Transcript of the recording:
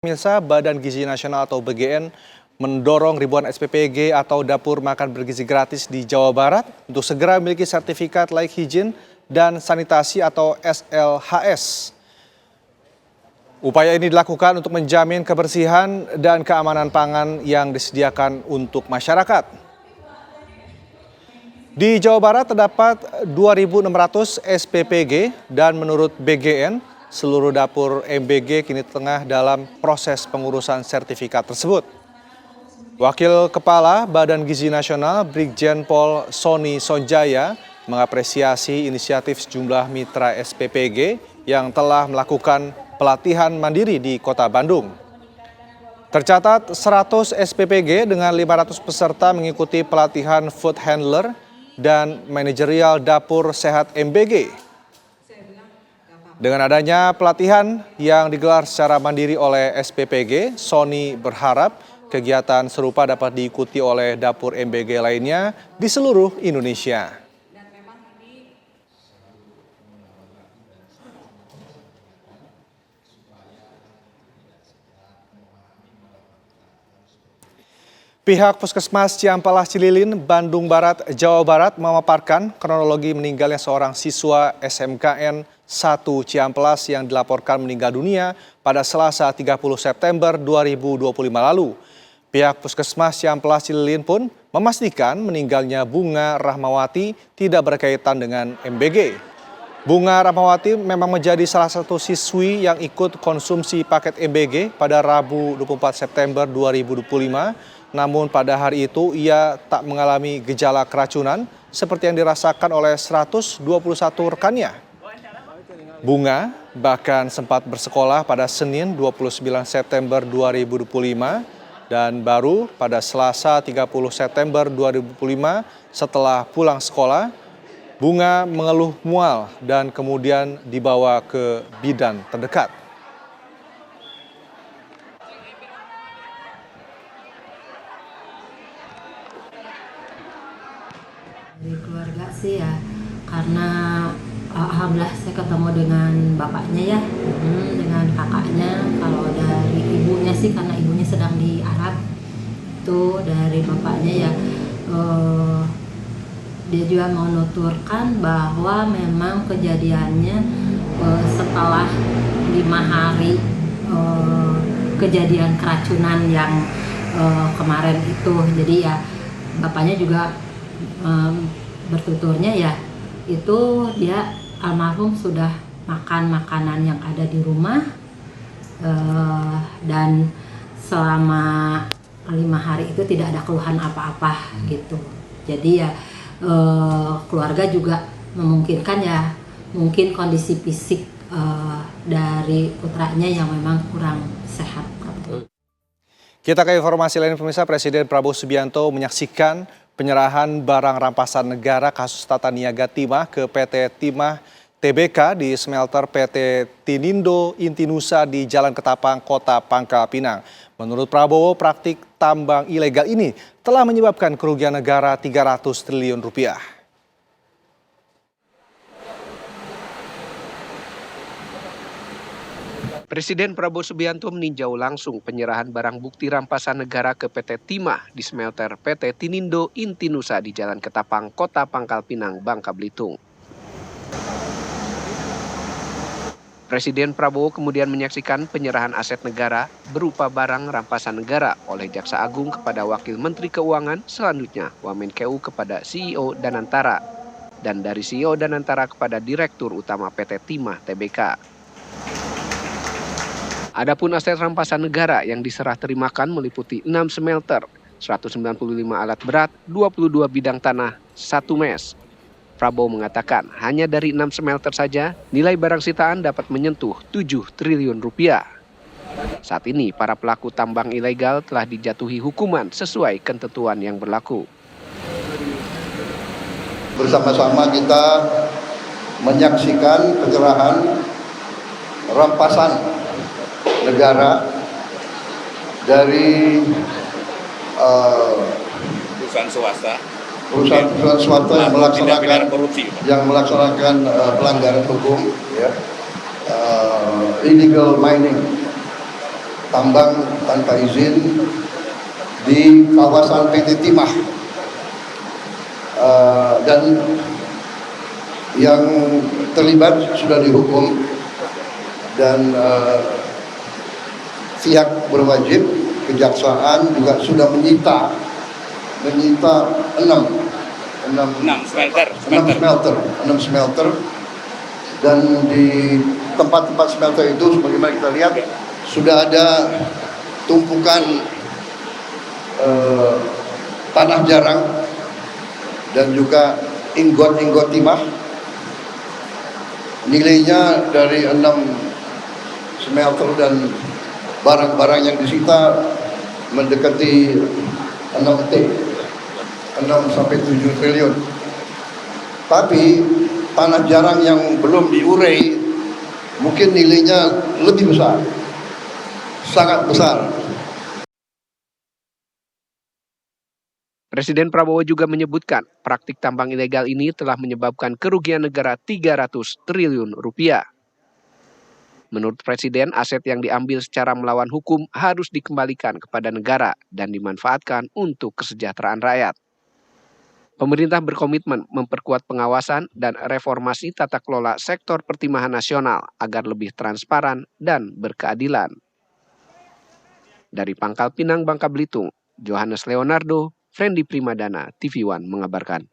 Pemirsa, Badan Gizi Nasional atau BGN mendorong ribuan SPPG atau dapur makan bergizi gratis di Jawa Barat untuk segera memiliki sertifikat layak higien dan sanitasi atau SLHS. Upaya ini dilakukan untuk menjamin kebersihan dan keamanan pangan yang disediakan untuk masyarakat. Di Jawa Barat terdapat 2.600 SPPG dan menurut BGN, seluruh dapur MBG kini tengah dalam proses pengurusan sertifikat tersebut. Wakil Kepala Badan Gizi Nasional Brigjen Pol Sony Sonjaya mengapresiasi inisiatif sejumlah mitra SPPG yang telah melakukan pelatihan mandiri di Kota Bandung. Tercatat 100 SPPG dengan 500 peserta mengikuti pelatihan food handler dan manajerial dapur sehat MBG. Dengan adanya pelatihan yang digelar secara mandiri oleh SPPG, Sony berharap kegiatan serupa dapat diikuti oleh dapur MBG lainnya di seluruh Indonesia. Pihak Puskesmas Ciamplas Cililin, Bandung Barat, Jawa Barat memaparkan kronologi meninggalnya seorang siswa SMKN 1 Ciamplas yang dilaporkan meninggal dunia pada Selasa 30 September 2025 lalu. Pihak Puskesmas Ciamplas Cililin pun memastikan meninggalnya Bunga Rahmawati tidak berkaitan dengan MBG. Bunga Rahmawati memang menjadi salah satu siswi yang ikut konsumsi paket MBG pada Rabu 24 September 2025. Namun pada hari itu ia tak mengalami gejala keracunan seperti yang dirasakan oleh 121 rekannya. Bunga bahkan sempat bersekolah pada Senin 29 September 2025 dan baru pada Selasa 30 September 2025 setelah pulang sekolah, Bunga mengeluh mual dan kemudian dibawa ke bidan terdekat. Dari keluarga sih ya, karena alhamdulillah saya ketemu dengan bapaknya ya, dengan kakaknya. Kalau dari ibunya sih karena ibunya sedang di Arab, itu dari bapaknya ya dia juga menuturkan bahwa memang kejadiannya setelah 5 hari kejadian keracunan yang kemarin itu. Jadi ya bapaknya juga bertuturnya ya itu dia almarhum sudah makan makanan yang ada di rumah dan selama 5 hari itu tidak ada keluhan apa-apa gitu. Jadi ya keluarga juga memungkinkan ya mungkin kondisi fisik dari putranya yang memang kurang sehat. Kita ke informasi lain pemirsa, Presiden Prabowo Subianto menyaksikan penyerahan barang rampasan negara kasus tata niaga timah ke PT Timah Tbk di smelter PT Tinindo Intinusa di Jalan Ketapang, Kota Pangkal Pinang. Menurut Prabowo, praktik tambang ilegal ini telah menyebabkan kerugian negara 300 triliun rupiah. Presiden Prabowo Subianto meninjau langsung penyerahan barang bukti rampasan negara ke PT Timah di smelter PT Tinindo Intinusa di Jalan Ketapang, Kota Pangkal Pinang, Bangka Belitung. Presiden Prabowo kemudian menyaksikan penyerahan aset negara berupa barang rampasan negara oleh Jaksa Agung kepada Wakil Menteri Keuangan, selanjutnya Wamenkeu kepada CEO Danantara, dan dari CEO Danantara kepada Direktur Utama PT Timah Tbk. Adapun aset rampasan negara yang diserah terimakan meliputi 6 smelter, 195 alat berat, 22 bidang tanah, 1 mes. Prabowo mengatakan hanya dari 6 smelter saja nilai barang sitaan dapat menyentuh 7 triliun rupiah. Saat ini para pelaku tambang ilegal telah dijatuhi hukuman sesuai ketentuan yang berlaku. Bersama-sama kita menyaksikan penyerahan rampasan negara dari perusahaan swasta yang melaksanakan pelanggaran hukum, ya, illegal mining. tambang tanpa izin di kawasan PT Timah. Dan yang terlibat sudah dihukum dan pihak berwajib, kejaksaan juga sudah menyita 6 smelter, dan di tempat-tempat smelter itu sebagaimana kita lihat sudah ada tumpukan tanah jarang dan juga inggot-inggot timah. Nilainya dari 6 smelter dan barang-barang yang disita mendekati 6 sampai 7 triliun. Tapi tanah jarang yang belum diurai mungkin nilainya lebih besar, sangat besar. Presiden Prabowo juga menyebutkan praktik tambang ilegal ini telah menyebabkan kerugian negara 300 triliun rupiah. Menurut Presiden, aset yang diambil secara melawan hukum harus dikembalikan kepada negara dan dimanfaatkan untuk kesejahteraan rakyat. Pemerintah berkomitmen memperkuat pengawasan dan reformasi tata kelola sektor pertimahan nasional agar lebih transparan dan berkeadilan. Dari Pangkal Pinang, Bangka Belitung, Johannes Leonardo, Frendi Primadana, TV One mengabarkan.